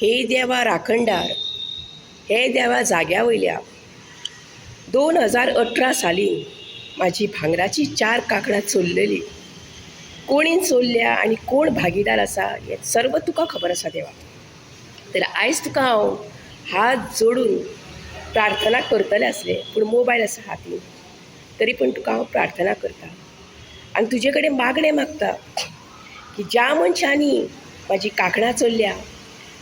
हे देवा राखणदार, हे देवा जाग्या वयल्या 2018 साली माझी भांगराची 4 कांकणां चोरलेली. कोणीन चोरल्या आनी कोण भागीदार आसा हें सर्व तुका खबर आसा देवा. तर आयज तुका हांव हात जोडून प्रार्थना करतलें आसलें, पूण मोबायल आसा हातीन. तरी पूण तुका हांव प्रार्थना करतां आनी तुजे कडेन मागणें मागता की ज्या मनशांनी म्हाजी कांकणां चोरल्या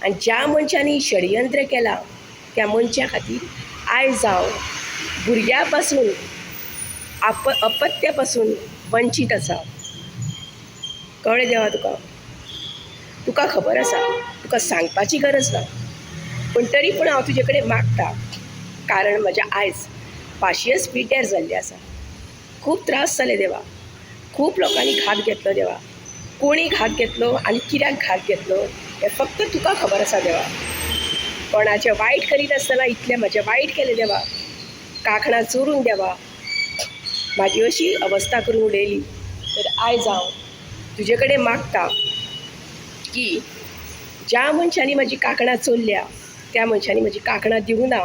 आनी ज्या मनशांनी षडयंत्र केलां त्या मनशा खातीर आयज हांव भुरग्यां पासून अपत्या पासून वंचीत आसा. कळ्ळें देवा तुका? तुका खबर आसा, तुका सांगपाची गरज ना, पूण तरी पूण हांव तुजे कडेन मागतां. कारण म्हज्या आयज पाशियेस पिड्ड्यार जाल्लें आसा. खूब त्रास जाले देवा. खूब लोकांनी घात घेतलो देवा. कोणी घात घेतलो आनी कित्याक घात घेतलो हें फक्त तुका खबर आसा देवा. कोणाचें वायट करीत आसतना इतलें म्हजें वायट केलें देवा. कांकणां चोरून देवा म्हाजी अशी अवस्था करून उडयली. तर आयज हांव तुजे कडेन मागतां की ज्या मनशांनी म्हाजी कांकणां चोरल्या त्या मनशांनी म्हजी कांकणां दिवं ना.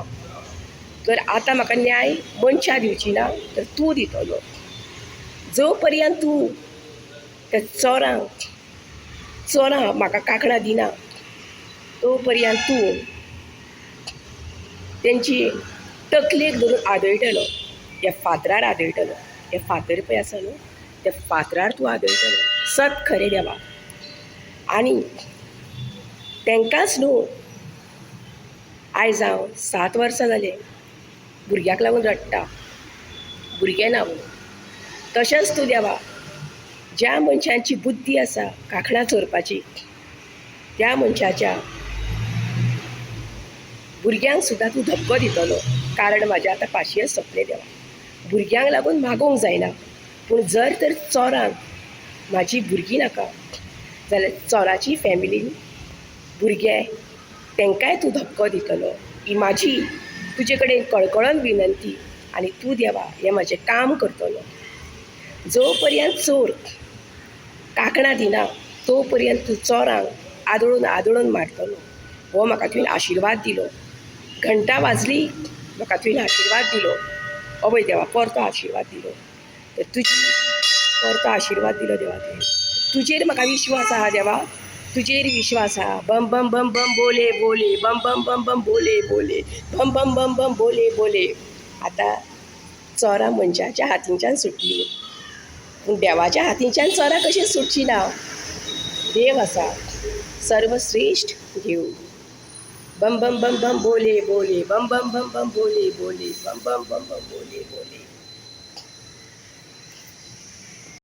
तर आतां म्हाका न्याय मनशां दिवची ना, तर तूं दितलो. जो पर्यंत तूं त्या चोरांक म्हाका कांकणां दिना तो पर्यंत तूं तेंची तकलेक धरून आदळटलो. ह्या फातरार आदळटलो. हें फातर पळय आसा न्हू, त्या फातरार तूं आदळटलो. सत खरें देवा. आनी तांकांच न्हू आयज हांव 7 वर्सां जालें भुरग्याक लागून रडटा. भुरगें ना म्हणून. तशेंच तूं देवा ज्या मनशांची बुद्धी आसा कांकणां चोरपाची त्या मनशाच्या भुरग्यांक सुद्दां तूं धक्को दितलो. कारण म्हाजें आतां पाशियेंस सोंपलें देवा. भुरग्यांक लागून मागोंक जायना, पूण जर तर चोरांक म्हाजी भुरगीं नाका जाल्यार चोराची फॅमिलीन भुरगे तांकांय तूं धक्को दितलो. ही म्हाजी तुजे कडेन कळकळोन विनंती. आनी तूं देवा हें म्हजें काम करतलो. जो पर्यंत चोर कांकणां दिना तो पर्यंत तूं चोरांक आदळून मारतलो. हो म्हाका तुवें आशिर्वाद दिलो. घंटा वाजली म्हाका तुवें आशिर्वाद दिलो. अवय देवा परतो आशिर्वाद दिलो. तर तुजी परतो आशिर्वाद दिलो देवा तुवें. तुजेर म्हाका विश्वास आहा देवा. तुजेर विश्वास आहा. बम बम बम बम बोले बोले बम बम बम बम बोले बोले बम बम बम बम बोले बोले. आतां चोरां मनशाच्या हातींच्यान सुटली, पूण देवाच्या हातींच्यान चोरां कशीं सुटची ना. देव आसा सर्वश्रेष्ठ देव. बम बम बम बम बोले बोले बम बम बम बम बोले बोले बम बम बम बम बोले बोले.